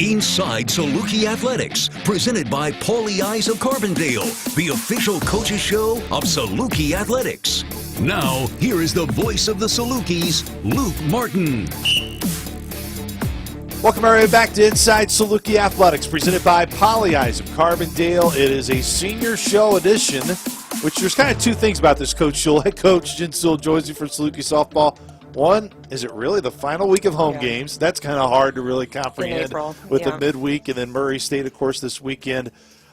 Inside Saluki Athletics, presented by Paulie Eyes of Carbondale, the official coaches show of Saluki Athletics. Now, here is the voice of the Salukis, Luke Martin. Welcome everybody back to Inside Saluki Athletics, presented by Paulie Eyes of Carbondale. It is a senior show edition, which there's kind of two things about this, Coach Schul. Head coach Jen Sewell joins you for Saluki Softball. One, is it really the final week of home games? That's kind of hard to really comprehend with the midweek, and then Murray State, of course, this weekend.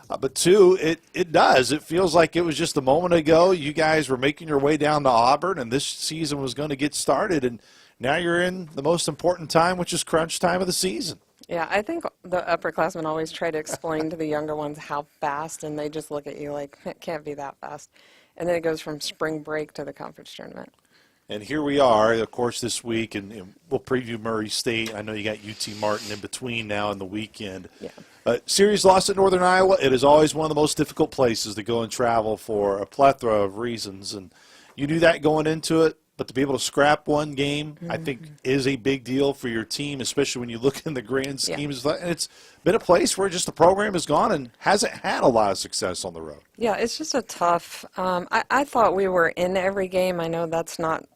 But two, it does. It feels like it was just a moment ago. You guys were making your way down to Auburn, and this season was going to get started, and now you're in the most important time, which is crunch time of the season. Yeah, I think the upperclassmen always try to explain to the younger ones how fast, and they just look at you like, it can't be that fast. And then it goes from spring break to the conference tournament. And here we are, of course, this week, and we'll preview Murray State. I know you got UT Martin in between now and the weekend. Yeah. Series lost at Northern Iowa. It is always one of the most difficult places to go and travel for a plethora of reasons. And you knew that going into it, but to be able to scrap one game, I think, is a big deal for your team, especially when you look in the grand schemes. Yeah. And it's been a place where just the program has gone and hasn't had a lot of success on the road. Yeah, it's just a tough I thought we were in every game. I know that's not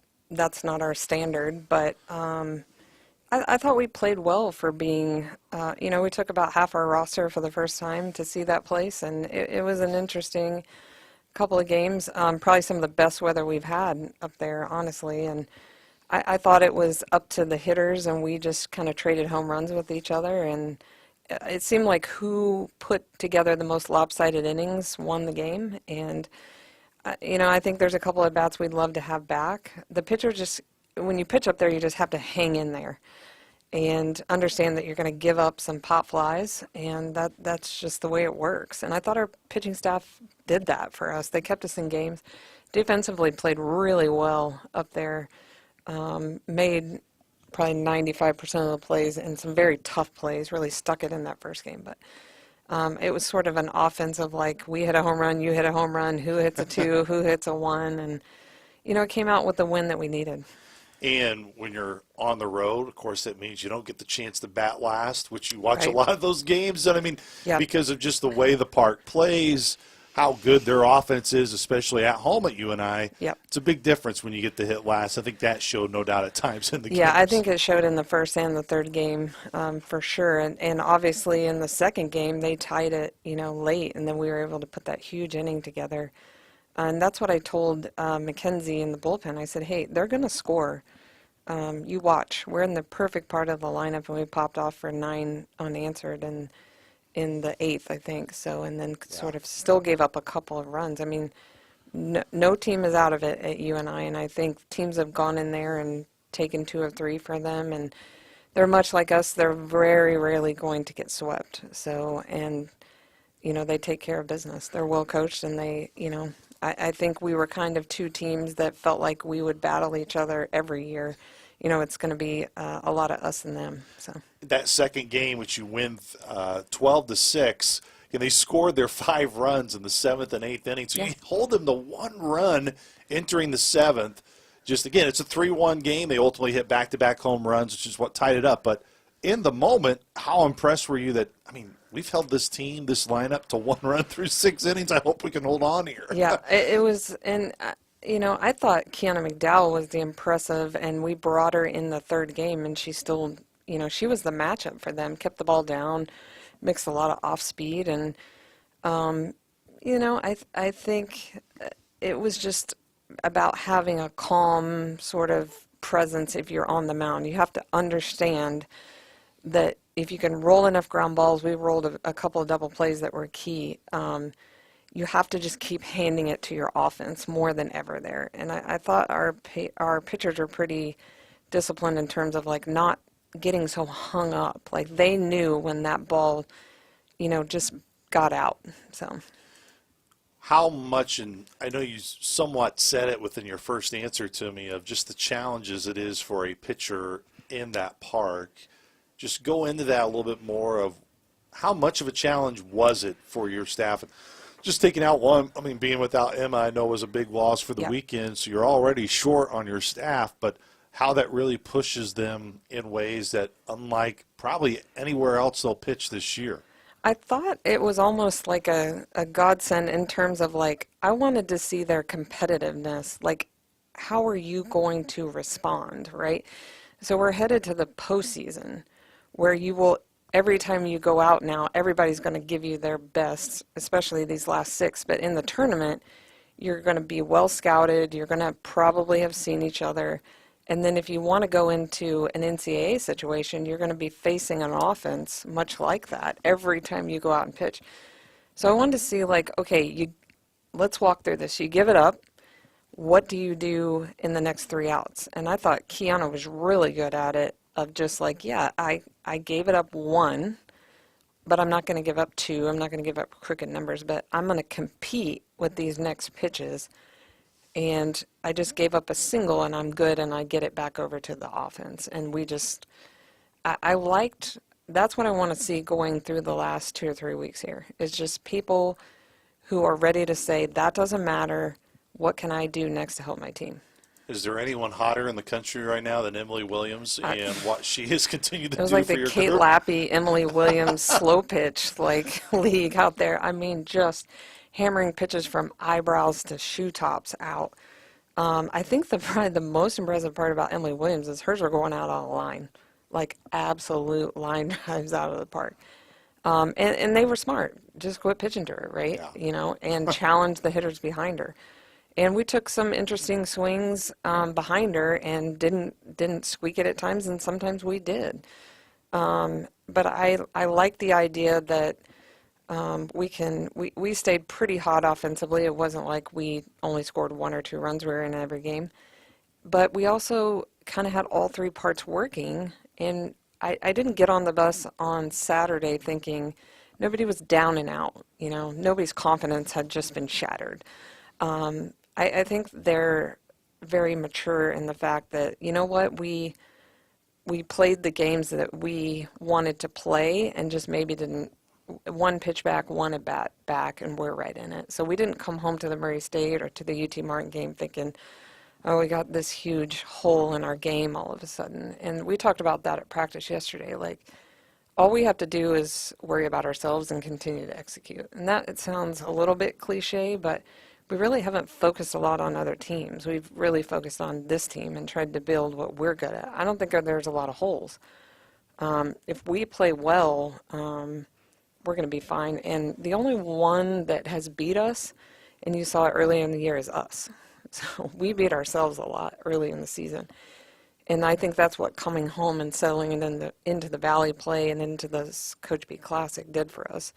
our standard, but I thought we played well for being, we took about half our roster for the first time to see that place, and it was an interesting couple of games, probably some of the best weather we've had up there, honestly, and I thought it was up to the hitters, and we just kind of traded home runs with each other, and it seemed like who put together the most lopsided innings won the game, and I think there's a couple of bats we'd love to have back. The pitcher just, when you pitch up there, you just have to hang in there and understand that you're going to give up some pop flies, and that's just the way it works. And I thought our pitching staff did that for us. They kept us in games. Defensively played really well up there, made probably 95% of the plays and some very tough plays, really stuck it in that first game. But it was sort of an offense of like, we hit a home run, you hit a home run, who hits a two, who hits a one, and, it came out with the win that we needed. And when you're on the road, of course, that means you don't get the chance to bat last, which you watch a lot of those games. And I mean, because of just the way the park plays, how good their offense is, especially at home at UNI. It's a big difference when you get to hit last. I think that showed no doubt at times in the game. Yeah, I think it showed in the first and the third game for sure. And obviously in the second game, they tied it, late, and then we were able to put that huge inning together. And that's what I told Mackenzie in the bullpen. I said, hey, they're going to score. You watch. We're in the perfect part of the lineup, and we popped off for 9 unanswered in the 8th, I think. So, and then sort of still gave up a couple of runs. I mean, no team is out of it at UNI, and I think teams have gone in there and taken 2 of 3 for them, and they're much like us. They're very rarely going to get swept. So, and, they take care of business. They're well coached, and they, I think we were kind of 2 teams that felt like we would battle each other every year. It's going to be a lot of us and them. So that second game, which you win 12-6, and they scored their 5 runs in the 7th and 8th inning. So you hold them to 1 run entering the 7th. Just again, it's a 3-1 game. They ultimately hit back-to-back home runs, which is what tied it up. But in the moment, how impressed were you that, we've held this team, this lineup, to 1 run through 6 innings. I hope we can hold on here. Yeah, it was, and, I thought Kiana McDowell was the impressive, and we brought her in the 3rd game, and she still, she was the matchup for them, kept the ball down, mixed a lot of off-speed, and, I think it was just about having a calm sort of presence if you're on the mound. You have to understand that if you can roll enough ground balls, we rolled a couple of double plays that were key. You have to just keep handing it to your offense more than ever there. And I thought our pitchers are pretty disciplined in terms of like not getting so hung up. Like they knew when that ball, just got out. So. How much, and I know you somewhat said it within your first answer to me, of just the challenges it is for a pitcher in that park. Just go into that a little bit more of how much of a challenge was it for your staff? Just taking out one, being without Emma, I know was a big loss for the weekend, so you're already short on your staff, but how that really pushes them in ways that, unlike probably anywhere else they'll pitch this year. I thought it was almost like a godsend in terms of like, I wanted to see their competitiveness. Like, how are you going to respond, right? So we're headed to the postseason where you will, every time you go out now, everybody's going to give you their best, especially these last 6. But in the tournament, you're going to be well scouted. You're going to probably have seen each other. And then if you want to go into an NCAA situation, you're going to be facing an offense much like that every time you go out and pitch. So I wanted to see, like, okay, let's walk through this. You give it up. What do you do in the next 3 outs? And I thought Kiana was really good at it, of just like, yeah, I gave it up 1, but I'm not going to give up 2. I'm not going to give up crooked numbers, but I'm going to compete with these next pitches. And I just gave up a single, and I'm good, and I get it back over to the offense. And we just, I liked, that's what I want to see going through the last 2 or 3 weeks here, is just people who are ready to say, that doesn't matter, what can I do next to help my team? Is there anyone hotter in the country right now than Emily Williams and what she has continued to do for your It was like the Kate group? Lappy, Emily Williams slow pitch like league out there. I mean, just hammering pitches from eyebrows to shoe tops out. I think probably the most impressive part about Emily Williams is hers are going out on a line, like absolute line drives out of the park. And they were smart. Just quit pitching to her, right? Yeah. You know, and challenge the hitters behind her. And we took some interesting swings behind her and didn't squeak it at times, and sometimes we did. But I like the idea that we stayed pretty hot offensively. It wasn't like we only scored 1 or 2 runs. We were in every game. But we also kind of had all 3 parts working. And I didn't get on the bus on Saturday thinking nobody was down and out. You know, nobody's confidence had just been shattered. I think they're very mature in the fact that, you know what, we played the games that we wanted to play and just maybe didn't, 1 pitch back, 1 at bat back, and we're right in it. So we didn't come home to the Murray State or to the UT Martin game thinking, oh, we got this huge hole in our game all of a sudden. And we talked about that at practice yesterday. Like, all we have to do is worry about ourselves and continue to execute. And that, it sounds a little bit cliche, but we really haven't focused a lot on other teams. We've really focused on this team and tried to build what we're good at. I don't think there's a lot of holes. If we play well, we're going to be fine. And the only one that has beat us, and you saw it early in the year, is us. So we beat ourselves a lot early in the season. And I think that's what coming home and settling into the Valley play and into the Coach B Classic did for us.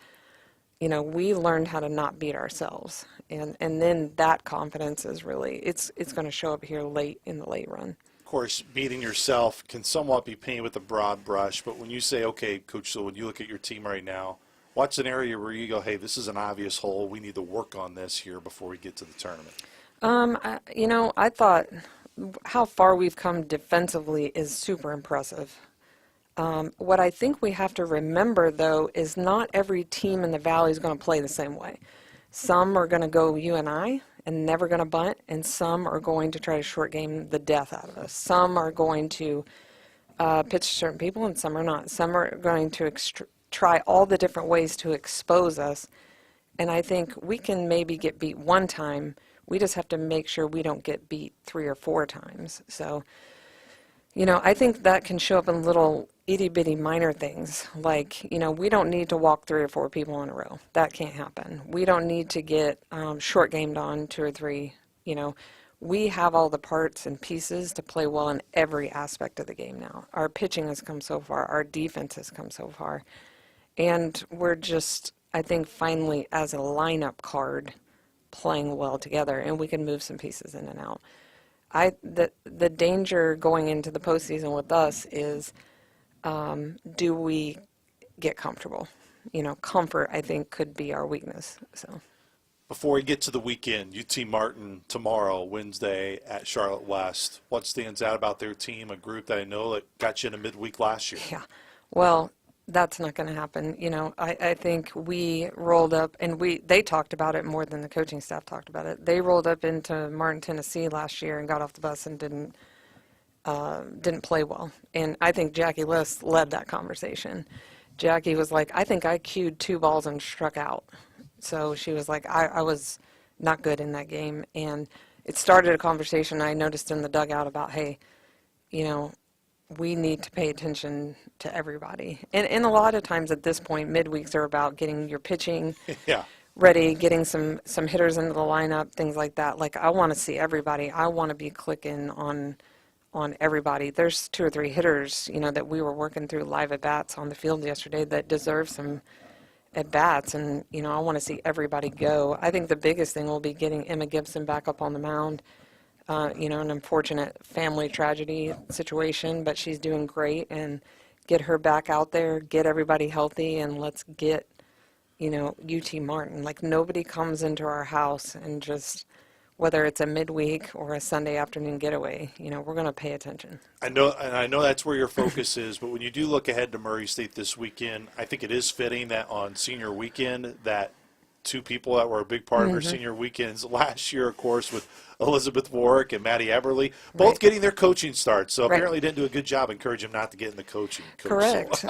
You know, we learned how to not beat ourselves. And then that confidence is really, it's going to show up here late in the late run. Of course, beating yourself can somewhat be painted with a broad brush, but when you say, okay, Coach, so when you look at your team right now, what's an area where you go, hey, this is an obvious hole, we need to work on this here before we get to the tournament? I thought how far we've come defensively is super impressive. What I think we have to remember, though, is not every team in the Valley is going to play the same way. Some are going to go UNI and never going to bunt, and some are going to try to short game the death out of us. Some are going to pitch to certain people, and some are not. Some are going to try all the different ways to expose us, and I think we can maybe get beat 1 time. We just have to make sure we don't get beat 3 or 4 times. So, you know, I think that can show up in little itty-bitty minor things. Like, you know, we don't need to walk 3 or 4 people in a row. That can't happen. We don't need to get short gamed on 2 or 3. You know, we have all the parts and pieces to play well in every aspect of the game now. Our pitching has come so far. Our defense has come so far. And we're just, I think, finally, as a lineup card, playing well together, and we can move some pieces in and out. The danger going into the postseason with us is, do we get comfortable? You know, comfort, I think, could be our weakness. So, before we get to the weekend, UT Martin tomorrow, Wednesday at Charlotte West. What stands out about their team, a group that I know that got you in a midweek last year? Yeah, well, that's not going to happen. You know, I think we rolled up, and they talked about it more than the coaching staff talked about it. They rolled up into Martin, Tennessee last year and got off the bus and didn't didn't play well. And I think Jackie List led that conversation. Jackie was like, I think I cued 2 balls and struck out. So she was like, I was not good in that game. And it started a conversation I noticed in the dugout about, hey, you know, we need to pay attention to everybody. And a lot of times at this point, midweeks are about getting your pitching Yeah. ready, getting some hitters into the lineup, things like that. Like, I want to see everybody. I want to be clicking on everybody. There's 2 or 3 hitters, you know, that we were working through live at bats on the field yesterday that deserve some at bats, and you know, I want to see everybody go. I think the biggest thing will be getting Emma Gibson back up on the mound. You know, an unfortunate family tragedy situation, but she's doing great, and get her back out there, get everybody healthy, and let's get, you know, UT Martin. Like, nobody comes into our house and just, whether it's a midweek or a Sunday afternoon getaway, you know, we're going to pay attention. I know that's where your focus is, but when you do look ahead to Murray State this weekend, I think it is fitting that on senior weekend that 2 people that were a big part of her senior weekends last year, of course, with Elizabeth Warwick and Maddie Eberly, both getting their coaching starts. So apparently didn't do a good job encouraging them not to get in the coaching. Correct.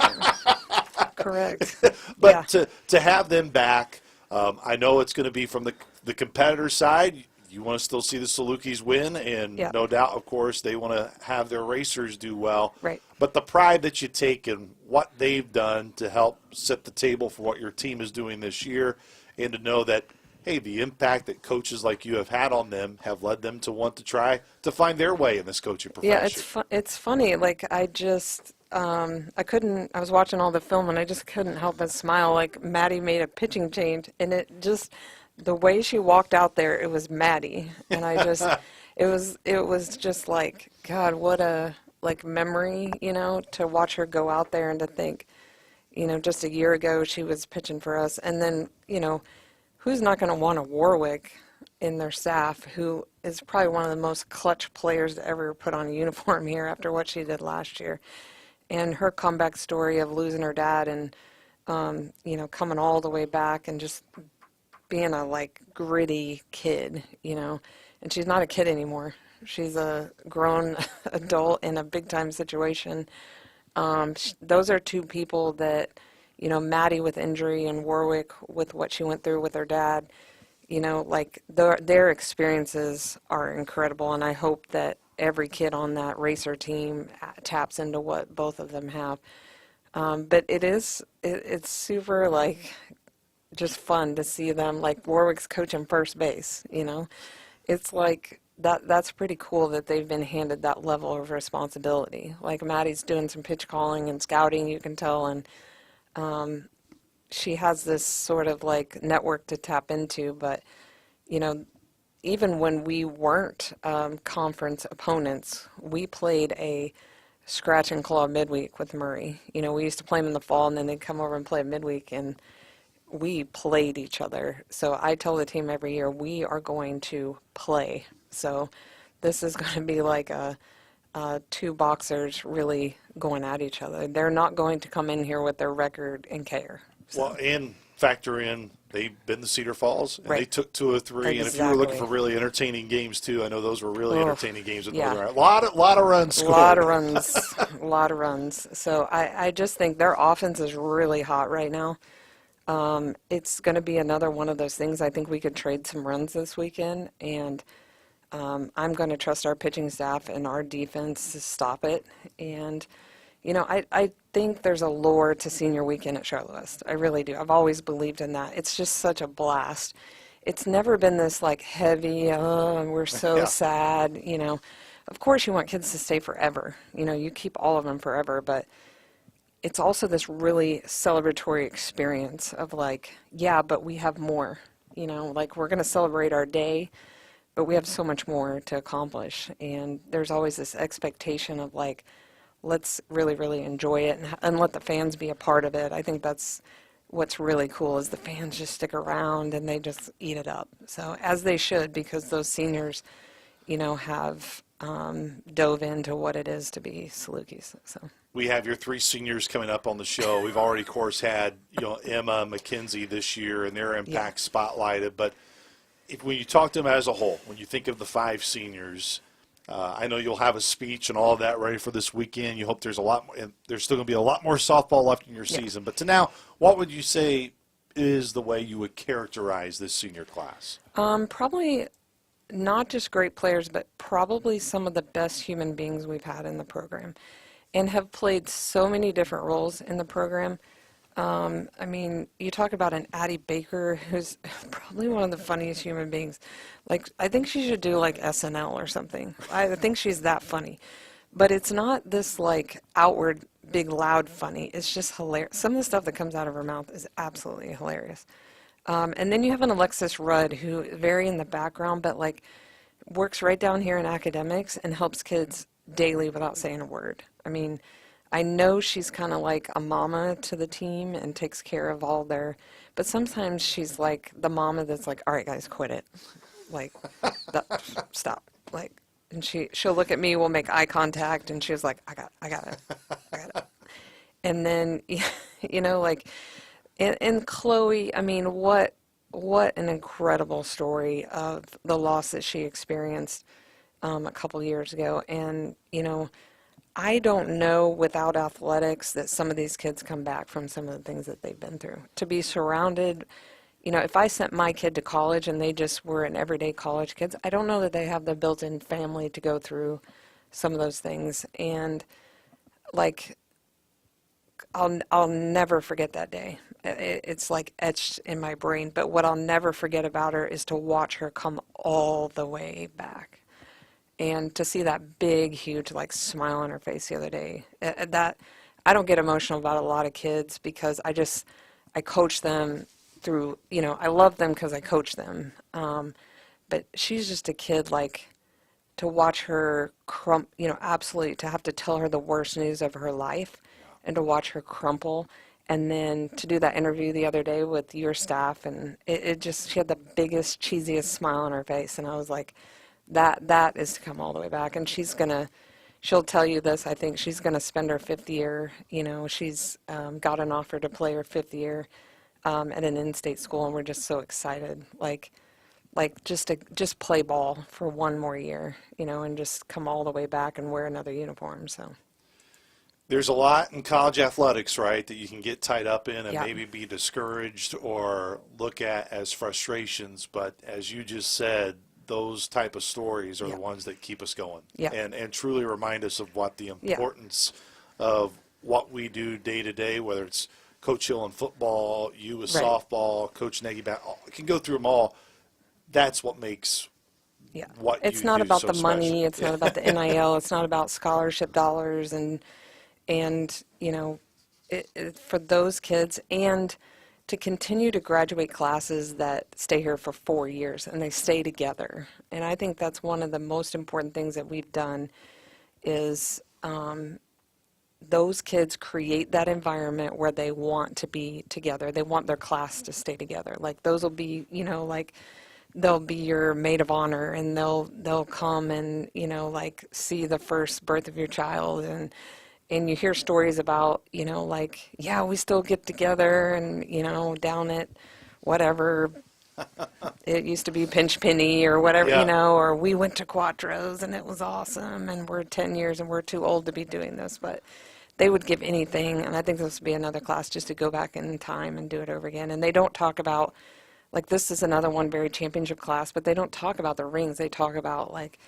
Correct. But to have them back, I know it's going to be from the competitor side. You want to still see the Salukis win, and no doubt, of course, they want to have their racers do well. Right. But the pride that you take in what they've done to help set the table for what your team is doing this year, and to know that, hey, the impact that coaches like you have had on them have led them to want to try to find their way in this coaching profession. Yeah, it's funny. Like, I just, I was watching all the film, and I just couldn't help but smile. Like, Maddie made a pitching change, and it just, the way she walked out there, it was Maddie. And I just, it was just like, God, what a, like, memory, you know, to watch her go out there and to think, you know, just a year ago she was pitching for us. And then, you know, who's not going to want a Warwick in their staff, who is probably one of the most clutch players to ever put on a uniform here after what she did last year. And her comeback story of losing her dad and, you know, coming all the way back and just being a, like, gritty kid, you know. And she's not a kid anymore. She's a grown adult in a big-time situation. Those are 2 people that, you know, Maddie with injury and Warwick with what she went through with her dad, you know, like, their experiences are incredible, and I hope that every kid on that racer team taps into what both of them have. But it's super, like, just fun to see them, like, Warwick's coaching first base, you know. It's like, that's pretty cool that they've been handed that level of responsibility. Like, Maddie's doing some pitch calling and scouting, you can tell, and she has this sort of, like, network to tap into. But, you know, even when we weren't conference opponents, we played a scratch and claw midweek with Murray. You know, we used to play them in the fall, and then they'd come over and play midweek, and we played each other. So I tell the team every year, we are going to play. So this is going to be like a 2 boxers really going at each other. They're not going to come in here with their record and care. So. Well, and factor in, they've been to Cedar Falls, and they took 2 or 3. Exactly. And if you were looking for really entertaining games, too, I know those were really entertaining games at Northern Ireland. A lot of runs scored. A lot of runs. So I just think their offense is really hot right now. It's going to be another one of those things. I think we could trade some runs this weekend, and I'm going to trust our pitching staff and our defense to stop it. And, you know, I think there's a lure to senior weekend at Charlotte West. I really do. I've always believed in that. It's just such a blast. It's never been this, like, heavy, we're so sad, you know. Of course you want kids to stay forever. You know, you keep all of them forever, but it's also this really celebratory experience of, like, yeah, but we have more. You know, like, we're going to celebrate our day, but we have so much more to accomplish. And there's always this expectation of, like, let's really, really enjoy it and let the fans be a part of it. I think that's what's really cool, is the fans just stick around and they just eat it up. So, as they should, because those seniors, you know, have dove into what it is to be Salukis. So we have your 3 seniors coming up on the show. We've already, of course, had, you know, Emma, Mackenzie this year and their impact spotlighted. But when you talk to them as a whole, when you think of the 5 seniors, I know you'll have a speech and all of that ready for this weekend. You hope there's a lot more, and there's still going to be a lot more softball left in your season. But to now, what would you say is the way you would characterize this senior class? Probably not just great players, but probably some of the best human beings we've had in the program, and have played so many different roles in the program. I mean, you talk about an Addie Baker, who's probably one of the funniest human beings. Like, I think she should do, like, SNL or something. I think she's that funny. But it's not this, like, outward, big, loud funny. It's just hilarious. Some of the stuff that comes out of her mouth is absolutely hilarious. And then you have an Alexis Rudd, who is very in the background, but, like, works right down here in academics and helps kids daily without saying a word. I mean, I know she's kind of like a mama to the team and takes care of all their, but sometimes she's like the mama that's like, all right, guys, quit it. Like, stop. Like, and she'll look at me, we'll make eye contact, and she's like, I got it. And then, you know, like, and Chloe, I mean, what an incredible story of the loss that she experienced a couple years ago. And, you know, I don't know without athletics that some of these kids come back from some of the things that they've been through. To be surrounded, you know, if I sent my kid to college and they just were an everyday college kids, I don't know that they have the built-in family to go through some of those things. And, like, I'll never forget that day. It's like etched in my brain. But what I'll never forget about her is to watch her come all the way back. And to see that big, huge, like, smile on her face the other day, that I don't get emotional about a lot of kids because I coach them through, you know, I love them because I coach them. But she's just a kid, like, to watch her you know, absolutely, to have to tell her the worst news of her life and to watch her crumple. And then to do that interview the other day with your staff, and it just, she had the biggest, cheesiest smile on her face. And I was like, that is to come all the way back. And she'll tell you this, I think she's going to spend her fifth year, you know, she's got an offer to play her fifth year at an in-state school, and we're just so excited, like just play ball for one more year, you know, and just come all the way back and wear another uniform. So there's a lot in college athletics, right, that you can get tied up in and maybe be discouraged or look at as frustrations, but as you just said, those type of stories are the ones that keep us going and truly remind us of what the importance of what we do day to day, whether it's Coach Hill in football, you with softball, Coach Nagy back, I can go through them all. That's what makes what it's you not do about so the special. money, it's not about the NIL, it's not about scholarship dollars, and you know, for those kids, and to continue to graduate classes that stay here for 4 years and they stay together. And I think that's one of the most important things that we've done is those kids create that environment where they want to be together. They want their class to stay together. Like, those will be, you know, like, they'll be your maid of honor, and they'll come and, you know, like, see the first birth of your child, and you hear stories about, you know, like, yeah, we still get together and, you know, down at whatever, it used to be Pinch Penny or whatever, you know, or we went to Quattro's and it was awesome and we're 10 years and we're too old to be doing this. But they would give anything, and I think this would be another class just to go back in time and do it over again. And they don't talk about, like, this is another one, very championship class, but they don't talk about the rings. They talk about, like,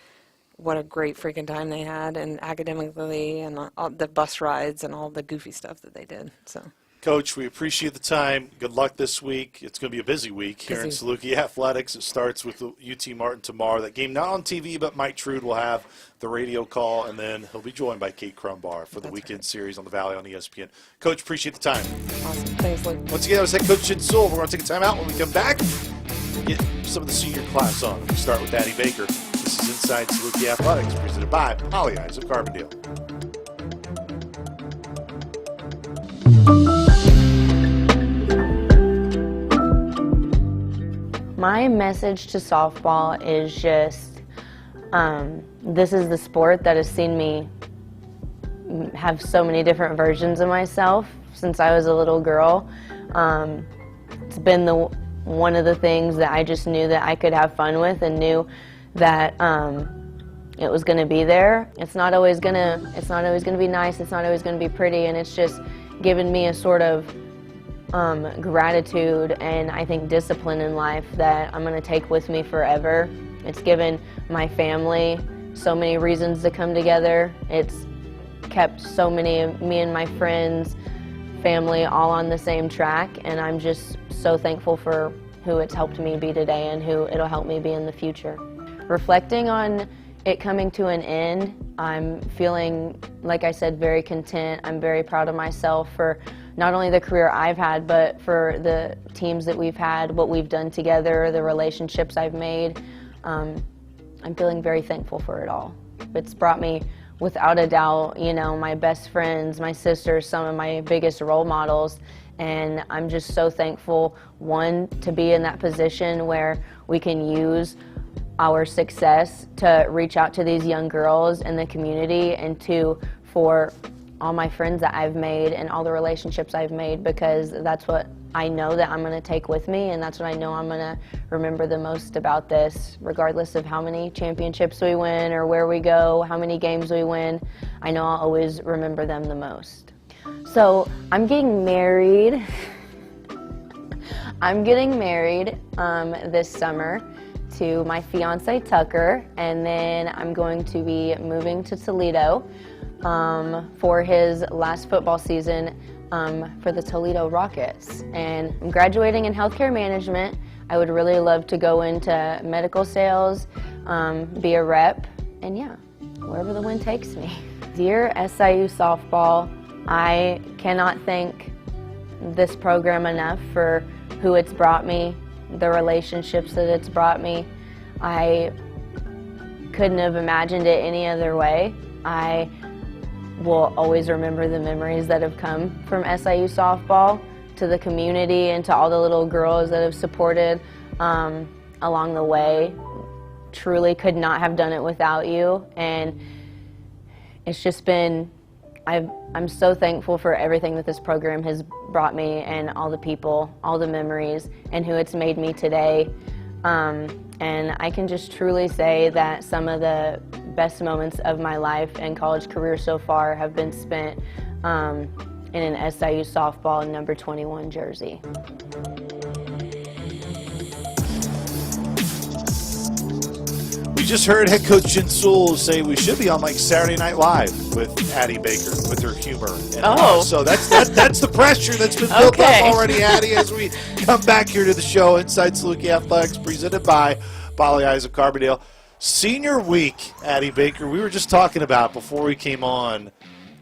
what a great freaking time they had, and academically, and all the bus rides and all the goofy stuff that they did. So, Coach, we appreciate the time. Good luck this week. It's going to be a busy week here in Saluki Athletics. It starts with UT Martin tomorrow. That game not on TV, but Mike Trude will have the radio call, and then he'll be joined by Kate Crumbar for the weekend series on the Valley on ESPN. Coach, appreciate the time. Awesome. Thanks, Luke. Once again, I was head coach Chin Sewell. We're going to take a time out. When we come back, we'll get some of the senior class on. We start with Addie Baker. This is Inside Saluki Athletics, presented by Poly Eyes of Carbondale. My message to softball is just, this is the sport that has seen me have so many different versions of myself since I was a little girl. It's been one of the things that I just knew that I could have fun with, and knew that it was going to be there. It's not always going to be nice. It's not always going to be pretty, and it's just given me a sort of gratitude and I think discipline in life that I'm going to take with me forever. It's given my family so many reasons to come together. It's kept so many of me and my friends, family all on the same track, and I'm just so thankful for who it's helped me be today and who it'll help me be in the future. Reflecting on it coming to an end, I'm feeling, like I said, very content. I'm very proud of myself for not only the career I've had, but for the teams that we've had, what we've done together, the relationships I've made. I'm feeling very thankful for it all. It's brought me, without a doubt, my best friends, my sisters, some of my biggest role models, and I'm just so thankful, one, to be in that position where we can use our success to reach out to these young girls in the community, and two, for all my friends that I've made and all the relationships I've made, because that's what I know that I'm going to take with me, and that's what I know I'm going to remember the most about this, regardless of how many championships we win or where we go, how many games we win. I know I'll always remember them the most. So I'm getting married. I'm getting married this summer to my fiance Tucker, and then I'm going to be moving to Toledo for his last football season for the Toledo Rockets. And I'm graduating in healthcare management. I would really love to go into medical sales, be a rep, and yeah, wherever the wind takes me. Dear SIU Softball, I cannot thank this program enough for who it's brought me, the relationships that it's brought me. I couldn't have imagined it any other way. I will always remember the memories that have come from SIU Softball, to the community and to all the little girls that have supported along the way. Truly could not have done it without you, and it's just been, I'm so thankful for everything that this program has brought me, and all the people, all the memories, and who it's made me today. And I can just truly say that some of the best moments of my life and college career so far have been spent in an SIU Softball number 21 jersey. We just heard head coach Jen Sewell say we should be on like Saturday Night Live with Addie Baker, with her humor. And, so that's the pressure that's been built up already, Addie, as we come back here to the show. Inside Saluki Athletics, presented by Poly Eyes of Carbondale. Senior week, Addie Baker, we were just talking about before we came on.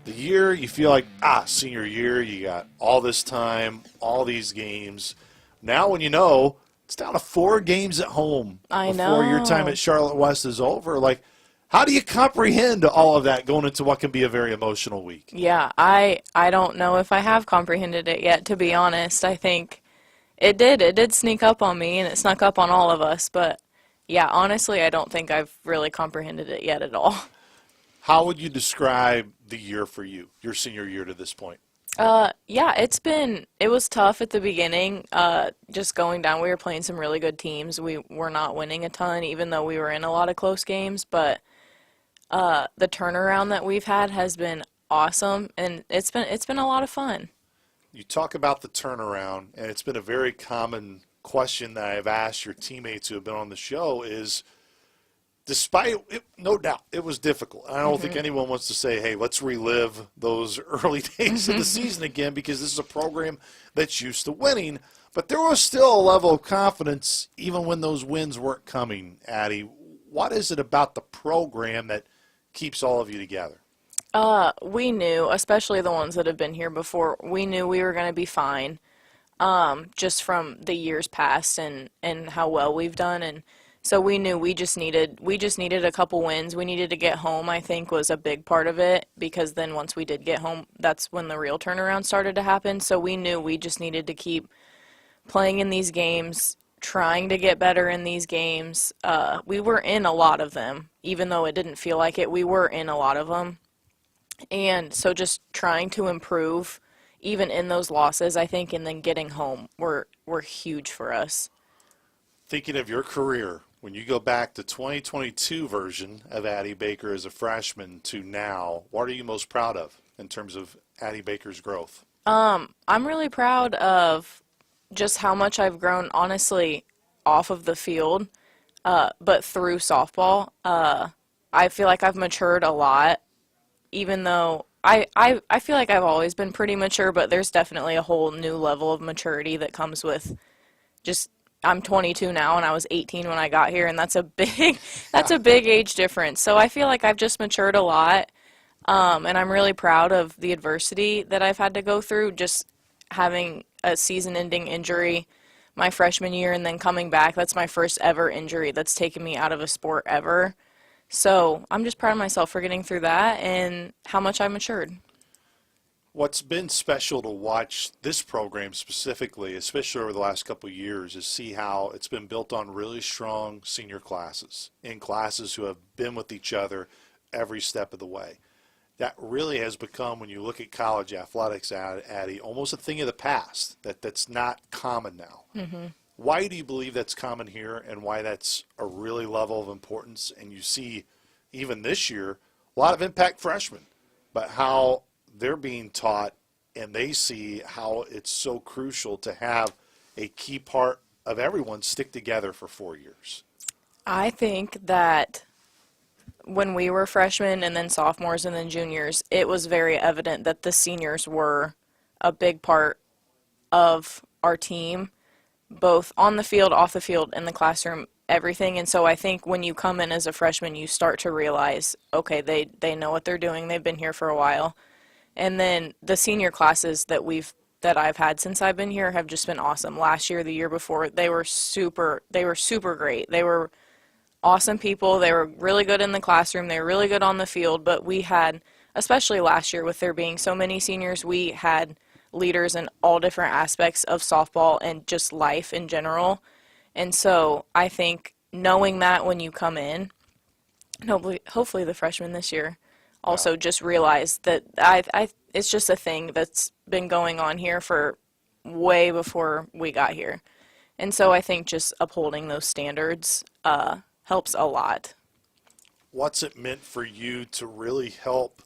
The year you feel like, senior year, you got all this time, all these games. Now when you know, it's down to 4 games at home before your time at Charlotte West is over. Like, how do you comprehend all of that going into what can be a very emotional week? Yeah, I don't know if I have comprehended it yet, to be honest. I think it did sneak up on me, and it snuck up on all of us. But, yeah, honestly, I don't think I've really comprehended it yet at all. How would you describe the year for you, your senior year to this point? Yeah, it was tough at the beginning, just going down. We were playing some really good teams. We were not winning a ton, even though we were in a lot of close games, but the turnaround that we've had has been awesome, and it's been a lot of fun. You talk about the turnaround, and it's been a very common question that I've asked your teammates who have been on the show is, despite it, no doubt, it was difficult. I don't think anyone wants to say, hey, let's relive those early days of the season again, because this is a program that's used to winning. But there was still a level of confidence even when those wins weren't coming, Addie. What is it about the program that keeps all of you together? We knew, especially the ones that have been here before, we knew we were going to be fine, just from the years past and how well we've done. And so we knew we just needed a couple wins. We needed to get home, I think, was a big part of it, because then once we did get home, that's when the real turnaround started to happen. So we knew we just needed to keep playing in these games, trying to get better in these games. We were in a lot of them, even though it didn't feel like it. We were in a lot of them. And so just trying to improve, even in those losses, I think, and then getting home were huge for us. Thinking of your career, when you go back to 2022 version of Addie Baker as a freshman to now, what are you most proud of in terms of Addie Baker's growth? I'm really proud of just how much I've grown, honestly, off of the field, but through softball. I feel like I've matured a lot, even though I feel like I've always been pretty mature, but there's definitely a whole new level of maturity that comes with just, I'm 22 now and I was 18 when I got here, and that's a big age difference. So I feel like I've just matured a lot, and I'm really proud of the adversity that I've had to go through, just having a season-ending injury my freshman year and then coming back. That's my first ever injury that's taken me out of a sport ever. So I'm just proud of myself for getting through that and how much I matured. What's been special to watch this program specifically, especially over the last couple of years, is see how it's been built on really strong senior classes, in classes who have been with each other every step of the way. That really has become, when you look at college athletics, Addie, almost a thing of the past, that's not common now. Mm-hmm. Why do you believe that's common here, and why that's a really level of importance? And you see, even this year, a lot of impact freshmen, but how they're being taught, and they see how it's so crucial to have a key part of everyone stick together for 4 years. I think that when we were freshmen and then sophomores and then juniors, it was very evident that the seniors were a big part of our team, both on the field, off the field, in the classroom, everything. And so I think when you come in as a freshman, you start to realize, okay, they know what they're doing. They've been here for a while. And then the senior classes that I've had since I've been here have just been awesome. Last year, the year before, they were super great. They were awesome people. They were really good in the classroom. They were really good on the field. But we had, especially last year with there being so many seniors, we had leaders in all different aspects of softball and just life in general. And so I think knowing that when you come in, hopefully the freshmen this year also just realize that it's just a thing that's been going on here for way before we got here. And so I think just upholding those standards helps a lot. What's it meant for you to really help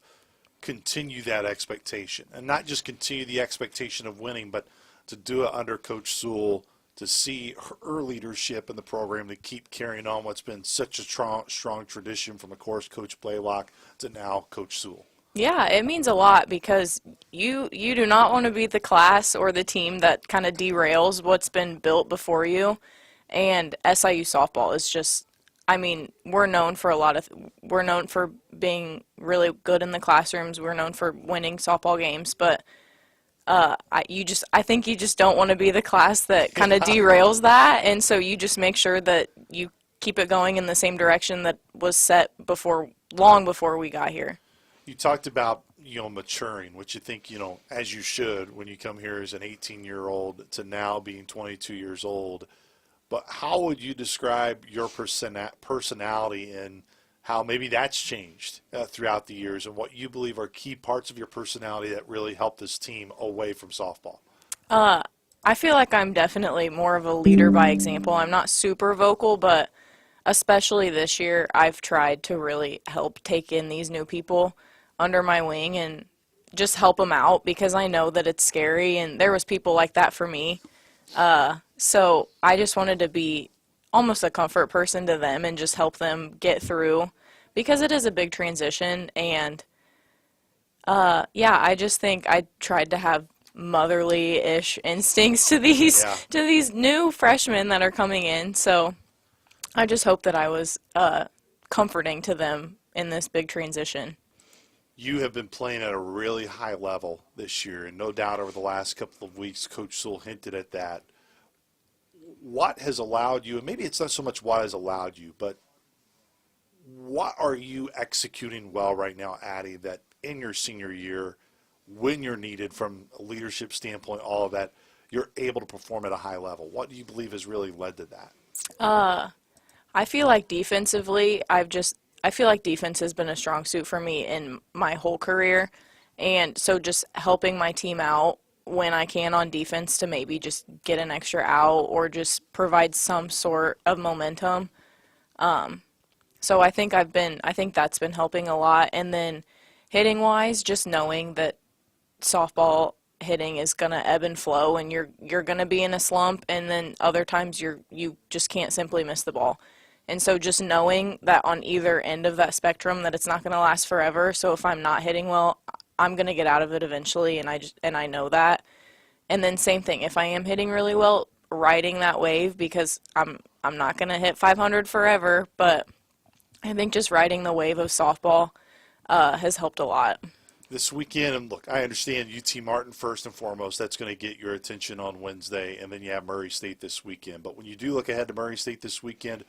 continue that expectation, and not just continue the expectation of winning, but to do it under Coach Sewell, to see her leadership in the program, to keep carrying on what's been such a strong tradition from, of course, Coach Blaylock to now Coach Sewell? Yeah, it means a lot because you do not want to be the class or the team that kind of derails what's been built before you. And SIU softball is just, I mean, we're known for being really good in the classrooms. We're known for winning softball games, but I think you just don't want to be the class that kind of derails that, and so you just make sure that you keep it going in the same direction that was set long before we got here. You talked about, maturing, which you think, as you should when you come here as an 18-year-old to now being 22 years old. But how would you describe your personality and how maybe that's changed throughout the years, and what you believe are key parts of your personality that really help this team away from softball? I feel like I'm definitely more of a leader by example. I'm not super vocal, but especially this year, I've tried to really help take in these new people under my wing and just help them out, because I know that it's scary, and there was people like that for me. So I just wanted to be almost a comfort person to them and just help them get through, because it is a big transition. And I just think I tried to have motherly-ish instincts to these new freshmen that are coming in. So I just hope that I was comforting to them in this big transition. You have been playing at a really high level this year, and no doubt over the last couple of weeks, Coach Sewell hinted at that. What has allowed you, and maybe it's not so much what has allowed you, but what are you executing well right now, Addie, that in your senior year, when you're needed from a leadership standpoint, all of that, you're able to perform at a high level? What do you believe has really led to that? I feel like defensively, I feel like defense has been a strong suit for me in my whole career. And so just helping my team out when I can on defense to maybe just get an extra out or just provide some sort of momentum So I think that's been helping a lot. And then hitting wise, just knowing that softball hitting is going to ebb and flow, and you're going to be in a slump, and then other times you just can't simply miss the ball. And so just knowing that on either end of that spectrum that it's not going to last forever. So if I'm not hitting well, I'm going to get out of it eventually, and I know that. And then same thing, if I am hitting really well, riding that wave, because I'm not going to hit 500 forever, but I think just riding the wave of softball has helped a lot. This weekend, and look, I understand UT Martin first and foremost. That's going to get your attention on Wednesday, and then you have Murray State this weekend. But when you do look ahead to Murray State this weekend,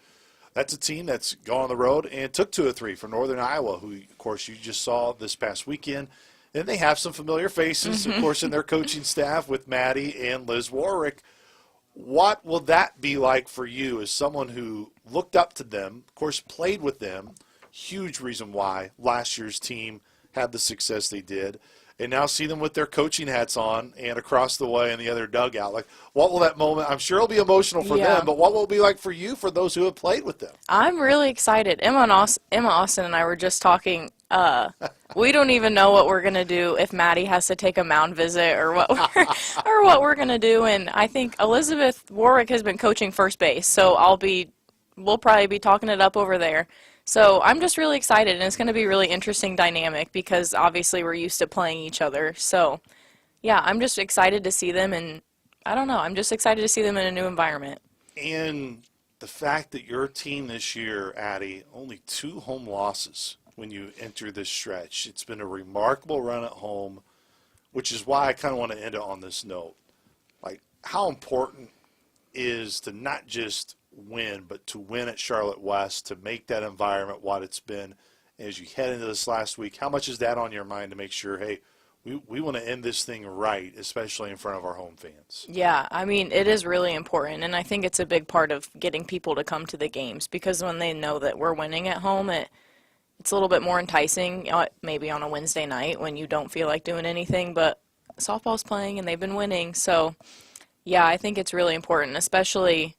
that's a team that's gone on the road and took 2 of 3 from Northern Iowa, who, of course, you just saw this past weekend. Then they have some familiar faces, of course, in their coaching staff with Maddie and Liz Warwick. What will that be like for you as someone who looked up to them, of course, played with them, huge reason why last year's team had the success they did, and now see them with their coaching hats on and across the way in the other dugout? Like, what will that moment, I'm sure it'll be emotional for them, but what will it be like for you, for those who have played with them? I'm really excited. Emma Austin and I were just talking. We don't even know what we're going to do if Maddie has to take a mound visit or what we're going to do. And I think Elizabeth Warwick has been coaching first base, so we'll probably be talking it up over there. So I'm just really excited, and it's going to be a really interesting dynamic because obviously we're used to playing each other. So, yeah, I'm just excited to see them, and I don't know, I'm just excited to see them in a new environment. And the fact that your team this year, Addie, only 2 home losses when you enter this stretch. It's been a remarkable run at home, which is why I kind of want to end it on this note. Like, how important is to not just win, but to win at Charlotte West, to make that environment what it's been as you head into this last week? How much is that on your mind to make sure, hey, we want to end this thing right, especially in front of our home fans? Yeah, I mean, it is really important, and I think it's a big part of getting people to come to the games, because when they know that we're winning at home, it's a little bit more enticing, maybe on a Wednesday night when you don't feel like doing anything, but softball's playing and they've been winning. So, yeah, I think it's really important, especially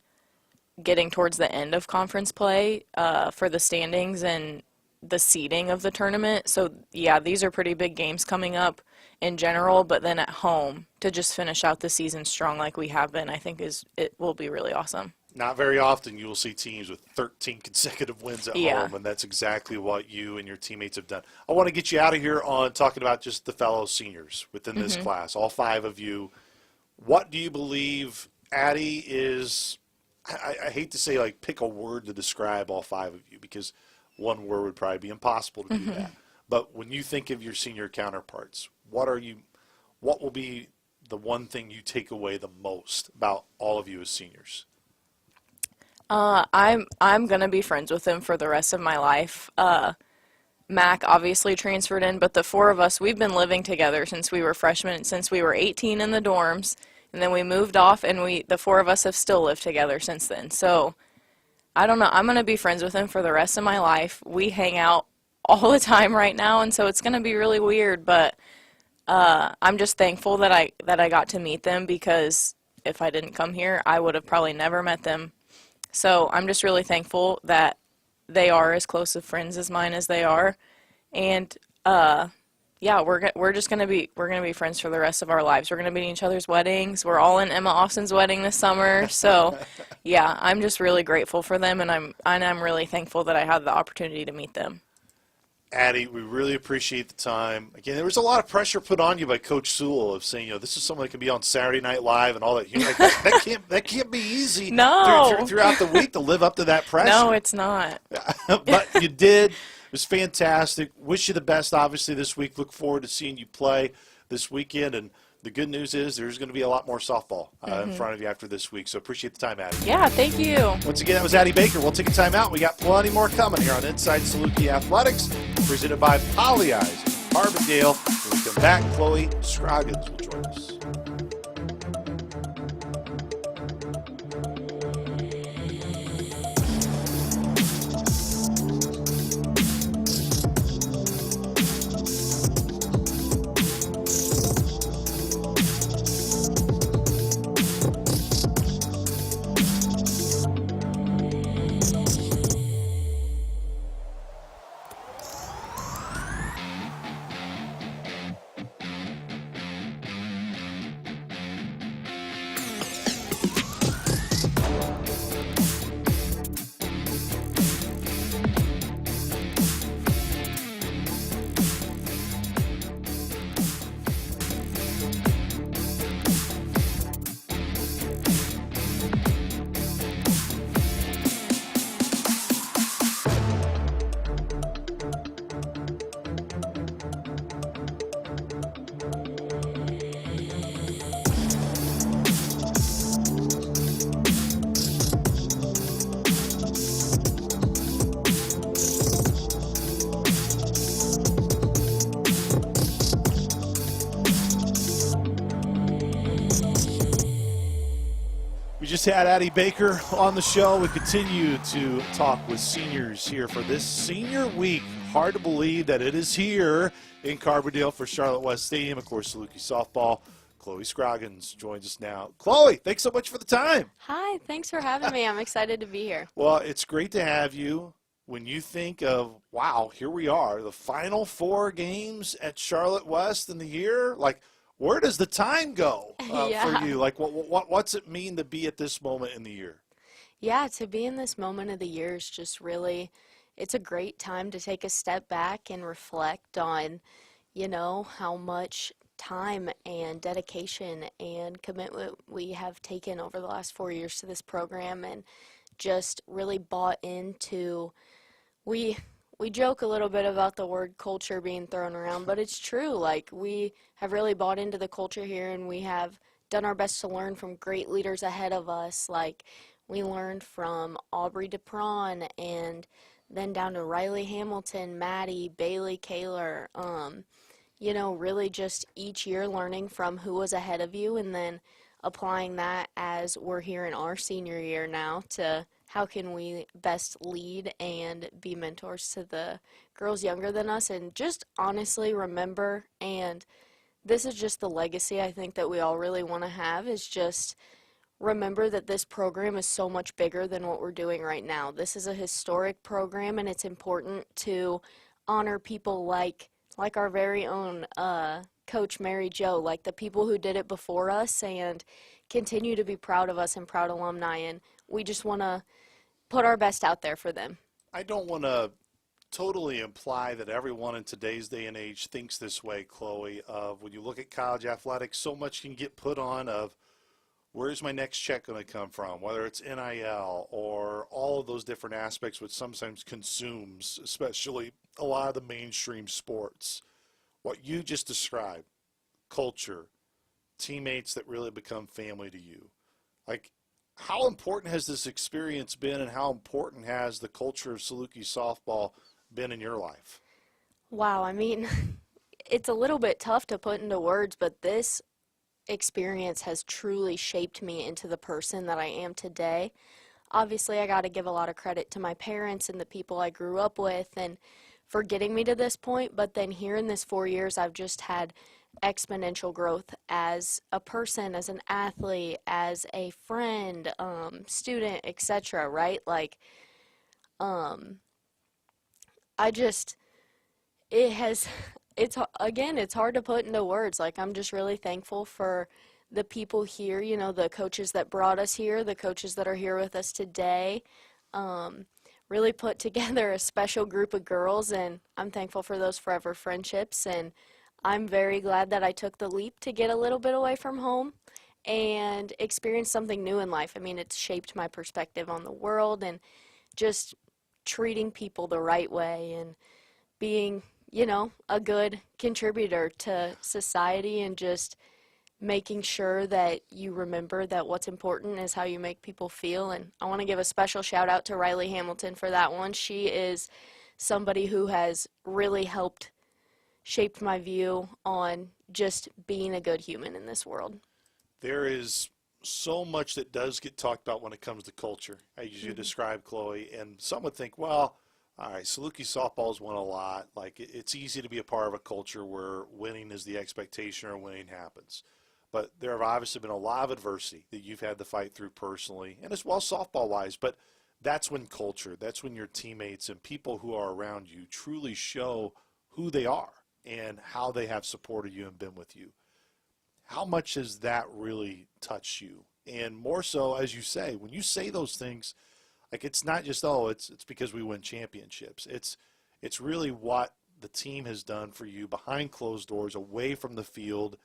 getting towards the end of conference play for the standings and the seeding of the tournament. So, yeah, these are pretty big games coming up in general, but then at home to just finish out the season strong like we have been, I think it will be really awesome. Not very often you will see teams with 13 consecutive wins at home, and that's exactly what you and your teammates have done. I want to get you out of here on talking about just the fellow seniors within this class, all 5 of you. What do you believe Addie is – I hate to say, like, pick a word to describe all 5 of you, because one word would probably be impossible to do that. But when you think of your senior counterparts, what will be the one thing you take away the most about all of you as seniors? I'm gonna be friends with them for the rest of my life. Mac obviously transferred in, but the 4 of us, we've been living together since we were freshmen, since we were 18 in the dorms, and then we moved off, and the 4 of us have still lived together since then. So I don't know, I'm gonna be friends with them for the rest of my life. We hang out all the time right now, and so it's gonna be really weird, but I'm just thankful that I got to meet them, because if I didn't come here, I would have probably never met them. So I'm just really thankful that they are as close of friends as mine as they are, and yeah, we're just gonna be friends for the rest of our lives. We're gonna be in each other's weddings. We're all in Emma Austin's wedding this summer. So yeah, I'm just really grateful for them, and I'm really thankful that I had the opportunity to meet them. Addie, we really appreciate the time. Again, there was a lot of pressure put on you by Coach Sewell of saying, this is someone that can be on Saturday Night Live and all that. Like, that can't be easy. No. Throughout the week to live up to that pressure. No, it's not. But you did. It was fantastic. Wish you the best, obviously, this week. Look forward to seeing you play this weekend. And the good news is there's going to be a lot more softball in front of you after this week. So appreciate the time, Addie. Yeah, thank you. Once again, that was Addie Baker. We'll take a time out. We got plenty more coming here on Inside Saluki Athletics, presented by Poly Eyes in Carbondale. When we come back, Chloe Scroggins will join us. just had Addie Baker on the show. We continue to talk with seniors here for this senior week. Hard to believe that it is here in Carbondale for Charlotte West Stadium. Of course, Saluki Softball. Chloe Scroggins joins us now. Chloe, thanks so much for the time. Hi, thanks for having me. I'm excited to be here. Well, it's great to have you. When you think of, wow, here we are, the final 4 games at Charlotte West in the year, like, where does the time go Yeah. for you? Like, what's it mean to be at this moment in the year? Yeah, to be in this moment of the year is just really, it's a great time to take a step back and reflect on, how much time and dedication and commitment we have taken over the last 4 years to this program, and just really bought into. We joke a little bit about the word culture being thrown around, but it's true. Like, we have really bought into the culture here, and we have done our best to learn from great leaders ahead of us. Like, we learned from Aubrey DePron, and then down to Riley Hamilton, Maddie, Bailey Kaler. Really just each year learning from who was ahead of you, and then applying that as we're here in our senior year now to how can we best lead and be mentors to the girls younger than us, and just honestly remember, and this is just the legacy I think that we all really want to have, is just remember that this program is so much bigger than what we're doing right now. This is a historic program, and it's important to honor people like our very own Coach Mary Jo, like the people who did it before us, and continue to be proud of us and proud alumni, and we just want to put our best out there for them. I don't want to totally imply that everyone in today's day and age thinks this way, Chloe, of when you look at college athletics, so much can get put on of where's my next check going to come from, whether it's NIL or all of those different aspects which sometimes consumes, especially a lot of the mainstream sports. What you just described, culture, teammates that really become family to you. Like, how important has this experience been, and how important has the culture of Saluki Softball been in your life? Wow, I mean, it's a little bit tough to put into words, but this experience has truly shaped me into the person that I am today. Obviously, I got to give a lot of credit to my parents and the people I grew up with and for getting me to this point, but then here in this 4 years, I've just had exponential growth as a person, as an athlete, as a friend, student, etc., right? Like, it's hard to put into words. Like, I'm just really thankful for the people here, the coaches that brought us here, the coaches that are here with us today. Really put together a special group of girls, and I'm thankful for those forever friendships, and I'm very glad that I took the leap to get a little bit away from home and experience something new in life. I mean, it's shaped my perspective on the world, and just treating people the right way and being, a good contributor to society, and just making sure that you remember that what's important is how you make people feel. And I want to give a special shout out to Riley Hamilton for that one. She is somebody who has really helped shape my view on just being a good human in this world. There is so much that does get talked about when it comes to culture, as you described, Chloe, and some would think, well, all right, Saluki Softball's won a lot. Like, it's easy to be a part of a culture where winning is the expectation or winning happens. But there have obviously been a lot of adversity that you've had to fight through personally, and as well softball-wise. But that's when culture, that's when your teammates and people who are around you truly show who they are and how they have supported you and been with you. How much has that really touched you? And more so, as you say, when you say those things, like, it's not just, it's because we win championships. It's really what the team has done for you behind closed doors, away from the field,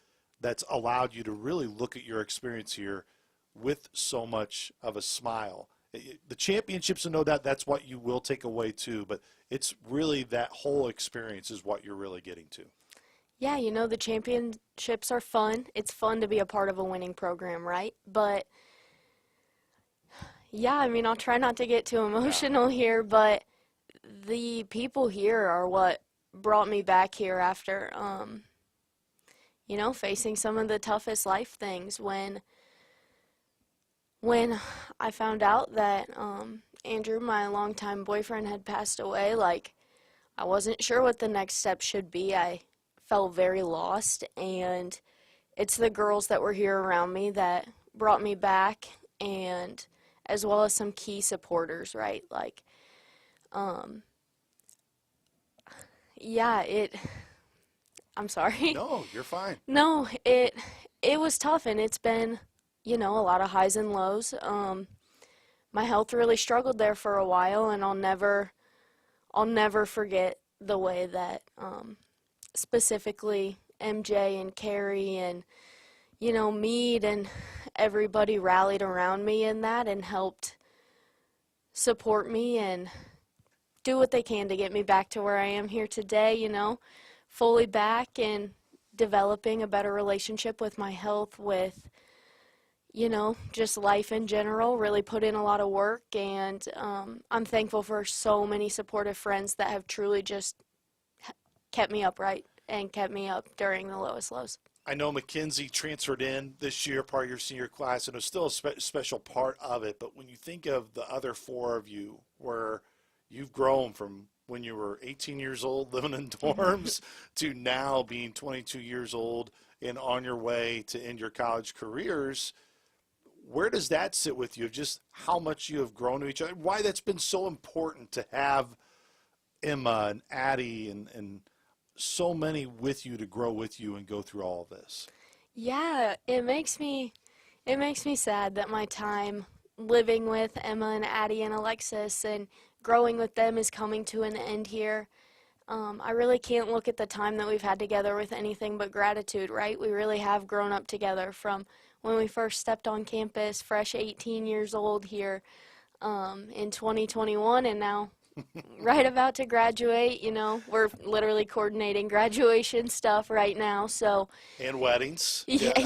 that's allowed you to really look at your experience here with so much of a smile. The championships, no doubt, that's what you will take away too, but it's really that whole experience is what you're really getting to. Yeah, the championships are fun. It's fun to be a part of a winning program, right? But yeah, I mean, I'll try not to get too emotional here, but the people here are what brought me back here after, facing some of the toughest life things when when I found out that Andrew, my longtime boyfriend, had passed away, like, I wasn't sure what the next step should be. I felt very lost, and it's the girls that were here around me that brought me back, and as well as some key supporters, right? Like, yeah, I'm sorry. No, you're fine. No, it was tough, and it's been, a lot of highs and lows. My health really struggled there for a while, and I'll never forget the way that specifically MJ and Carrie and Mead and everybody rallied around me in that and helped support me and do what they can to get me back to where I am here today, fully back and developing a better relationship with my health, with just life in general. Really put in a lot of work, and I'm thankful for so many supportive friends that have truly just kept me upright and kept me up during the lowest lows. I know Mackenzie transferred in this year, part of your senior class, and it was still a special part of it. But when you think of the other four of you, where you've grown from when you were 18 years old living in dorms to now being 22 years old and on your way to end your college careers, where does that sit with you, of just how much you have grown to each other? Why that's been so important to have Emma and Addie and so many with you to grow with you and go through all of this? Yeah, it makes me sad that my time living with Emma and Addie and Alexis and growing with them is coming to an end here. I really can't look at the time that we've had together with anything but gratitude, right? We really have grown up together from when we first stepped on campus, fresh 18 years old here in 2021, and now right about to graduate. We're literally coordinating graduation stuff right now. So And weddings. yeah.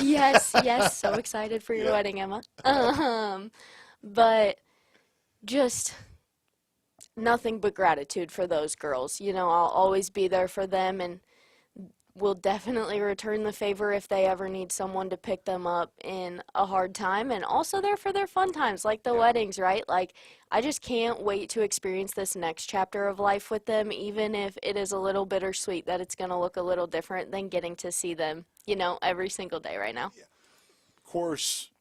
Yes. So excited for your wedding, Emma. But just nothing but gratitude for those girls. I'll always be there for them, and will definitely return the favor if they ever need someone to pick them up in a hard time, and also there for their fun times, like the weddings, right? Like, I just can't wait to experience this next chapter of life with them, even if it is a little bittersweet that it's going to look a little different than getting to see them, every single day right now. Yeah. Of course,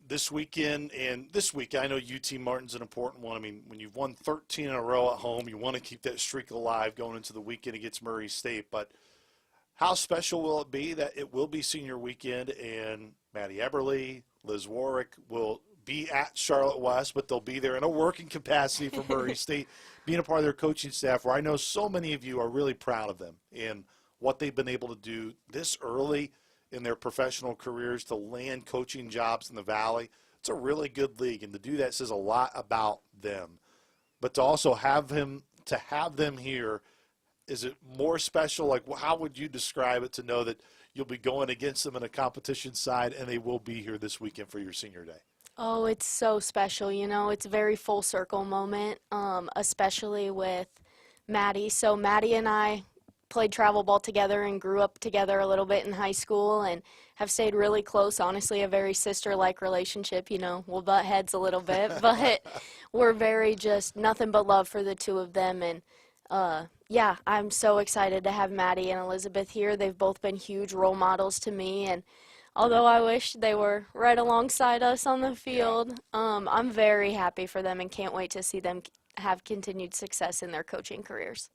this weekend and this week, I know UT Martin's an important one. I mean, when you've won 13 in a row at home, you want to keep that streak alive going into the weekend against Murray State. But how special will it be that it will be senior weekend, and Maddie Eberly, Liz Warwick will be at Charlotte West, but they'll be there in a working capacity for Murray State, being a part of their coaching staff, where I know so many of you are really proud of them and what they've been able to do this early in their professional careers to land coaching jobs in the Valley. It's a really good league, and to do that says a lot about them. But to also have them here, is it more special? Like, how would you describe it to know that you'll be going against them in a competition side, and they will be here this weekend for your senior day? Oh, it's so special. It's a very full circle moment, especially with Maddie. So Maddie and I played travel ball together and grew up together a little bit in high school and have stayed really close. Honestly, a very sister-like relationship. We'll butt heads a little bit, but we're very just nothing but love for the two of them. And yeah, I'm so excited to have Maddie and Elizabeth here. They've both been huge role models to me, and although I wish they were right alongside us on the field, I'm very happy for them and can't wait to see them have continued success in their coaching careers.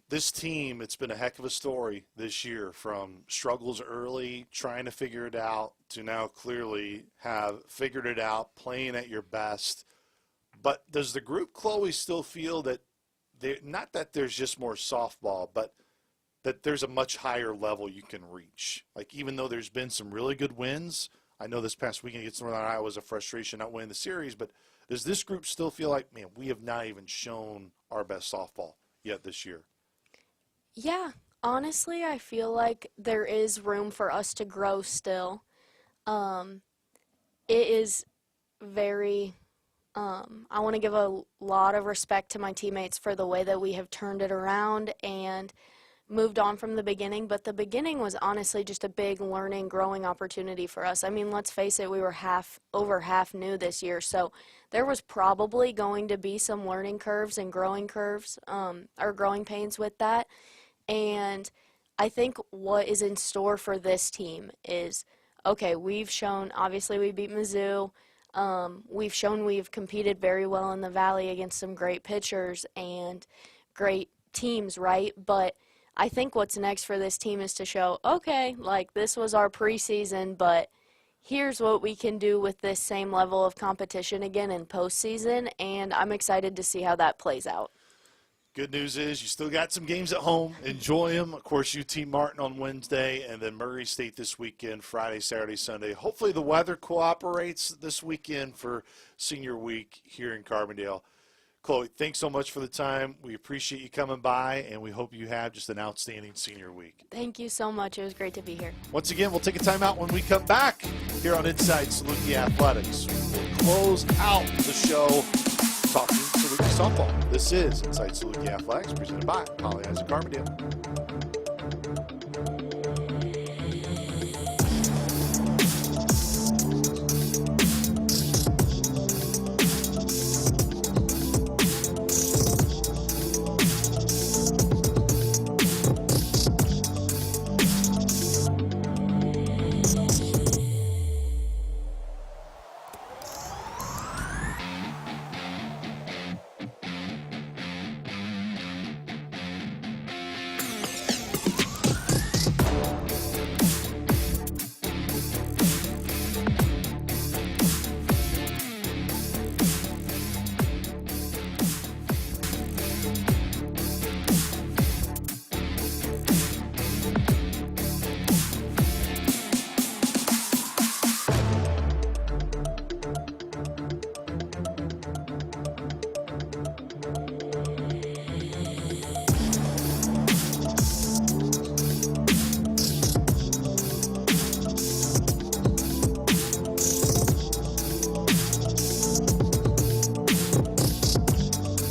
This team, it's been a heck of a story this year, from struggles early, trying to figure it out, to now clearly have figured it out, playing at your best. But does the group, Chloe, still feel that not that there's just more softball, but that there's a much higher level you can reach? Like, even though there's been some really good wins, I know this past weekend against Northern Iowa was a frustration not winning the series, but does this group still feel like, man, we have not even shown our best softball yet this year? Yeah, honestly, I feel like there is room for us to grow still. It is very I want to give a lot of respect to my teammates for the way that we have turned it around and moved on from the beginning, but the beginning was honestly just a big learning, growing opportunity for us. I mean, let's face it, we were over half new this year, so there was probably going to be some learning curves and growing curves, or growing pains with that. And I think what is in store for this team is, okay, we've shown, obviously we beat Mizzou. We've shown we've competed very well in the Valley against some great pitchers and great teams, right? But I think what's next for this team is to show, okay, like this was our preseason, but here's what we can do with this same level of competition again in postseason, and I'm excited to see how that plays out. Good news is you still got some games at home. Enjoy them. Of course, UT Martin on Wednesday, and then Murray State this weekend, Friday, Saturday, Sunday. Hopefully the weather cooperates this weekend for Senior Week here in Carbondale. Chloe, thanks so much for the time. We appreciate you coming by, and we hope you have just an outstanding Senior Week. Thank you so much. It was great to be here. Once again, we'll take a timeout when we come back here on Inside Saluki Athletics. We'll close out the show talking Saluki Softball. This is Inside Saluki Athletics, presented by Polly Isaac Carbondale.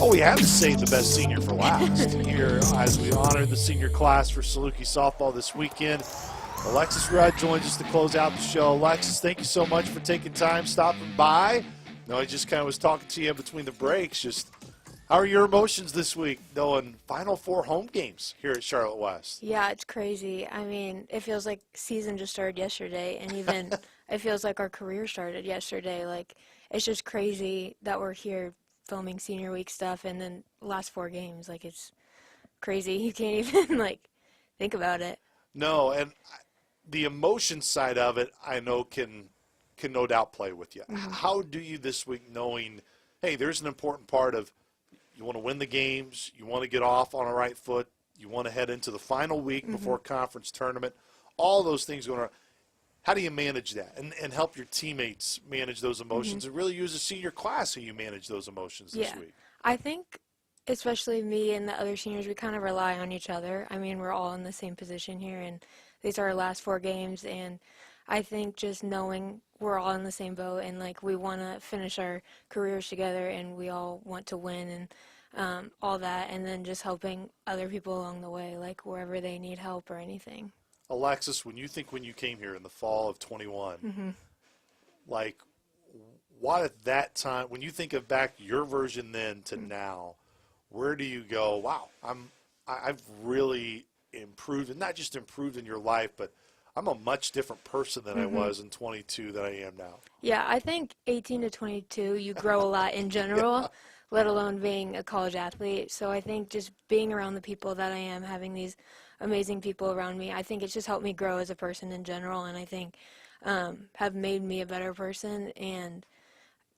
Oh, we have to save the best senior for last here as we honor the senior class for Saluki Softball this weekend. Alexis Rudd joins us to close out the show. Alexis, thank you so much for taking time, stopping by. No, I just kind of was talking to you between the breaks. Just how are your emotions this week, knowing Final Four home games here at Charlotte West? Yeah, it's crazy. I mean, it feels like season just started yesterday, and even it feels like our career started yesterday. Like, it's just crazy that we're here filming Senior Week stuff, and then last 4 games. Like, it's crazy. You can't even, like, think about it. No, and the emotion side of it, I know can no doubt play with you. Mm-hmm. How do you this week knowing, hey, there's an important part of you want to win the games, you want to get off on a right foot, you want to head into the final week before conference tournament, all those things going on. How do you manage that and help your teammates manage those emotions and really use a senior class how you manage those emotions this week? I think especially me and the other seniors, we kind of rely on each other. I mean, we're all in the same position here, and these are our last 4 games, and I think just knowing we're all in the same boat and, like, we want to finish our careers together and we all want to win and all that, and then just helping other people along the way, like wherever they need help or anything. Alexis, when you came here in the fall of 21, like, what at that time, when you think of back your version then to now, where do you go, wow, I've really improved, and not just improved in your life, but I'm a much different person than I was in 22 than I am now. Yeah, I think 18 to 22, you grow a lot in general, let alone being a college athlete. So I think just being around the people that I am, having these amazing people around me, I think it's just helped me grow as a person in general, and I think have made me a better person, and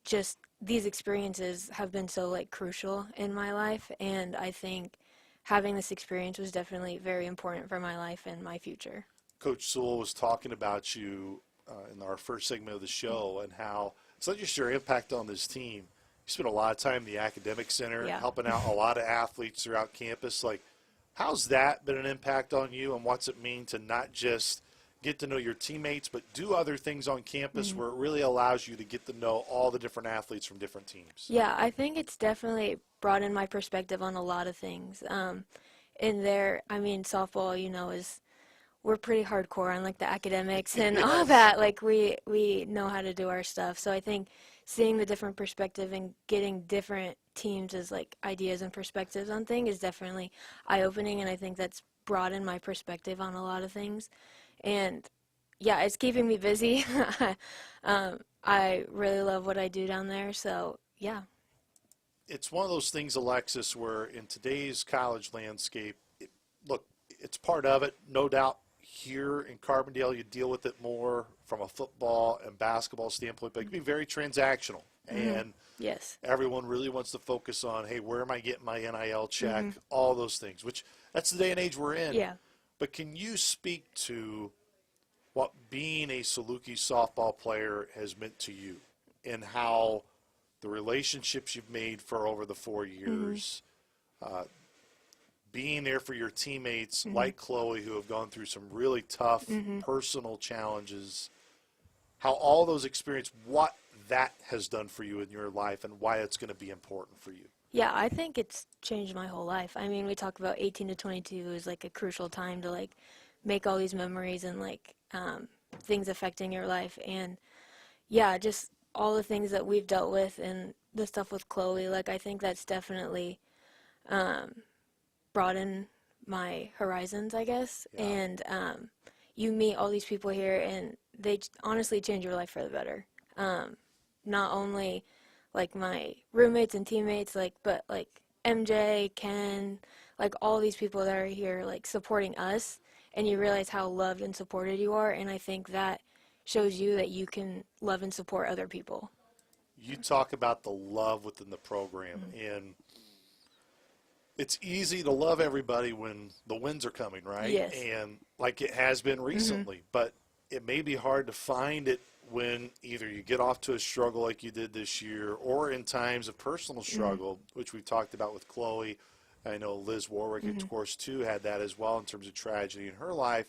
just these experiences have been so, like, crucial in my life, and I think having this experience was definitely very important for my life and my future. Coach Sewell was talking about you in our first segment of the show and how it's not just your impact on this team. You spent a lot of time in the academic center helping out a lot of athletes throughout campus. Like, how's that been an impact on you, and what's it mean to not just get to know your teammates but do other things on campus where it really allows you to get to know all the different athletes from different teams? Yeah, I think it's definitely broadened my perspective on a lot of things. in there, I mean, softball, we're pretty hardcore on like the academics and all that. Like we know how to do our stuff. So I think seeing the different perspective and getting different teams as like ideas and perspectives on things is definitely eye-opening, and I think that's broadened my perspective on a lot of things. And yeah, it's keeping me busy. I really love what I do down there. So yeah. It's one of those things, Alexis, where in today's college landscape, look, it's part of it, no doubt. Here in Carbondale, you deal with it more from a football and basketball standpoint, but it can be very transactional. And Yes. everyone really wants to focus on, hey, where am I getting my NIL check, all those things, which that's the day and age we're in. Yeah. But can you speak to what being a Saluki softball player has meant to you and how the relationships you've made for over the 4 years, being there for your teammates like Chloe who have gone through some really tough personal challenges, how all those experiences, what that has done for you in your life and why it's going to be important for you? Yeah, I think it's changed my whole life. I mean, we talk about 18 to 22 is like a crucial time to like make all these memories and like things affecting your life. And yeah, just all the things that we've dealt with and the stuff with Chloe, like I think that's definitely broadened my horizons, I guess. Yeah. And you meet all these people here and they honestly change your life for the better. Not only like my roommates and teammates, but like MJ, Ken, like all these people that are here like supporting us, and you realize how loved and supported you are, and I think that shows you that you can love and support other people. You talk about the love within the program, and it's easy to love everybody when the wins are coming, right? Yes. And like it has been recently, but it may be hard to find it when either you get off to a struggle like you did this year or in times of personal struggle, which we talked about with Chloe. I know Liz Warwick, of course, too, had that as well in terms of tragedy in her life.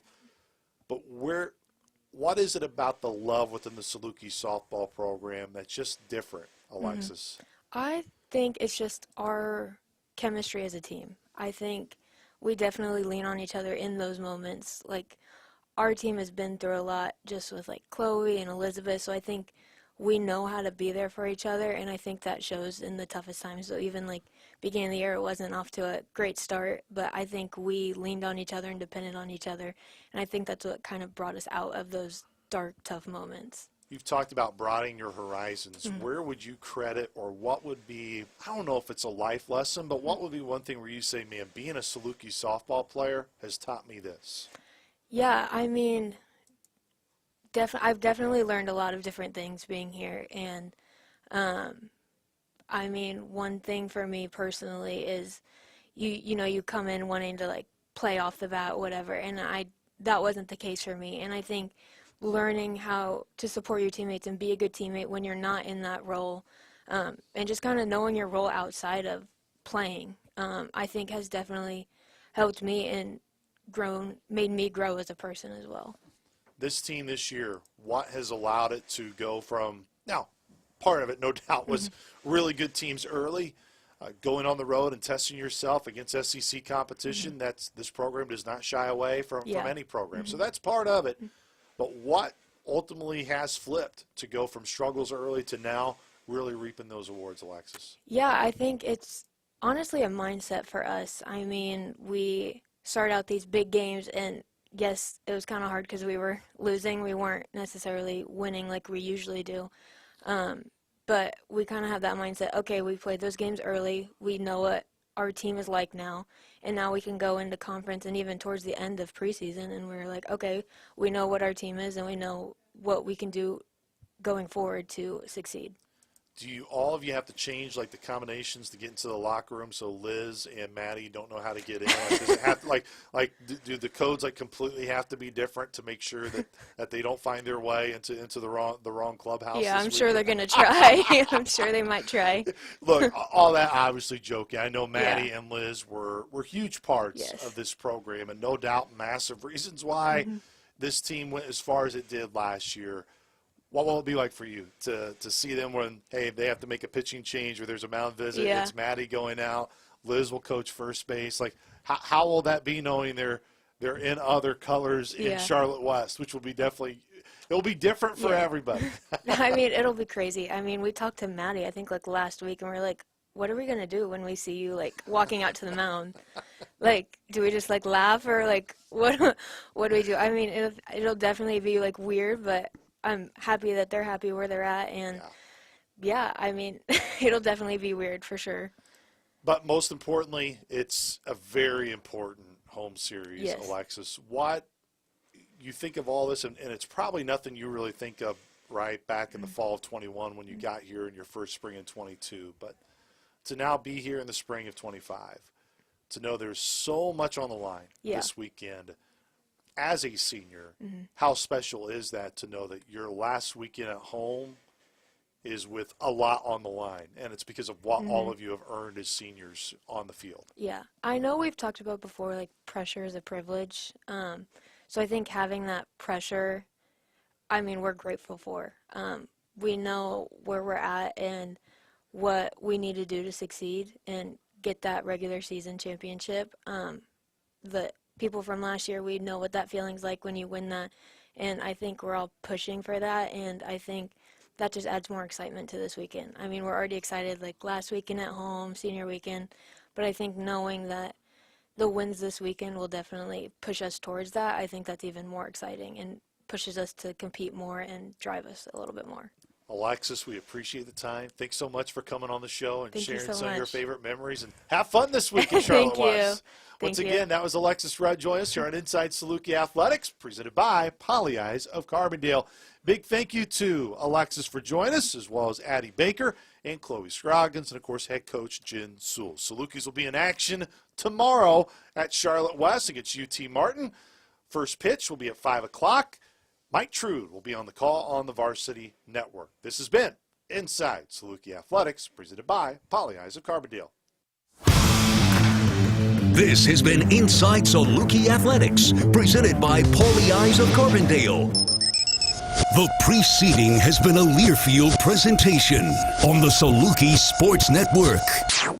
But what is it about the love within the Saluki softball program that's just different, Alexis? I think it's just our chemistry as a team. I think we definitely lean on each other in those moments. Like, our team has been through a lot just with, like, Chloe and Elizabeth, so I think we know how to be there for each other, and I think that shows in the toughest times. So even, like, beginning of the year, it wasn't off to a great start, but I think we leaned on each other and depended on each other, and I think that's what kind of brought us out of those dark, tough moments. You've talked about broadening your horizons. Where would you credit, or what would be, I don't know if it's a life lesson, but what would be one thing where you say, man, being a Saluki softball player has taught me this? Yeah, I mean, I've definitely learned a lot of different things being here, and I mean, one thing for me personally is you come in wanting to like play off the bat, whatever, and that wasn't the case for me. And I think learning how to support your teammates and be a good teammate when you're not in that role, and just kind of knowing your role outside of playing, I think has definitely helped me and made me grow as a person as well. This team this year, what has allowed it to go from, now, part of it, no doubt, was really good teams early, going on the road and testing yourself against SEC competition. This program does not shy away from any program. So that's part of it. But what ultimately has flipped to go from struggles early to now really reaping those awards, Alexis? Yeah, I think it's honestly a mindset for us. I mean, we start out these big games, and yes, it was kind of hard because we were losing. We weren't necessarily winning like we usually do. But we kind of have that mindset, okay, we played those games early. We know what our team is like now, and now we can go into conference and even towards the end of preseason, and we're like, okay, we know what our team is, and we know what we can do going forward to succeed. Do all of you have to change like the combinations to get into the locker room so Liz and Maddie don't know how to get in? Like, does it have to, do the codes like completely have to be different to make sure that they don't find their way into the wrong clubhouse? Yeah, I'm sure they're gonna try. I'm sure they might try. Look, all that obviously joking. I know Maddie and Liz were huge parts of this program, and no doubt massive reasons why this team went as far as it did last year. What will it be like for you to see them when, hey, they have to make a pitching change or there's a mound visit, it's Maddie going out, Liz will coach first base. Like, How will that be knowing they're in other colors in Yeah. Charlotte West, which will be it'll be different for everybody. I mean, it'll be crazy. I mean, we talked to Maddie, I think, like last week, and we're like, what are we going to do when we see you, like, walking out to the mound? Like, do we just, like, laugh or, like, what do we do? I mean, it'll definitely be, like, weird, but I'm happy that they're happy where they're at. And, yeah I mean, it'll definitely be weird for sure. But most importantly, it's a very important home series, Yes. Alexis. What you think of all this, and it's probably nothing you really think of right back in the fall of 21 when you got here in your first spring in 22, but to now be here in the spring of 25, to know there's so much on the line this weekend as a senior, how special is that to know that your last weekend at home is with a lot on the line, and it's because of what all of you have earned as seniors on the field. Yeah, I know we've talked about before, like, pressure is a privilege. So I think having that pressure, I mean, we're grateful for. We know where we're at and what we need to do to succeed and get that regular season championship. The people from last year, we know what that feeling's like when you win that, and I think we're all pushing for that, and I think that just adds more excitement to this weekend. I mean, we're already excited, like, last weekend at home, senior weekend, but I think knowing that the wins this weekend will definitely push us towards that, I think that's even more exciting and pushes us to compete more and drive us a little bit more. Alexis, we appreciate the time. Thanks so much for coming on the show and Thank you sharing so some of your much. favorite memories. And have fun this week in Charlotte Thank you. West. Thank Once you. again, that was Alexis Rudd joining us here on Inside Saluki Athletics, presented by Poly Eyes of Carbondale. Big thank you to Alexis for joining us, as well as Addie Baker and Chloe Scroggins, and, of course, head coach Jen Sewell. Salukis will be in action tomorrow at Charlotte West against UT Martin. First pitch will be at 5 o'clock. Mike Trude will be on the call on the Varsity Network. This has been Inside Saluki Athletics, presented by Poly Eyes of Carbondale. This has been Inside Saluki Athletics, presented by Poly Eyes of Carbondale. The preceding has been a Learfield presentation on the Saluki Sports Network.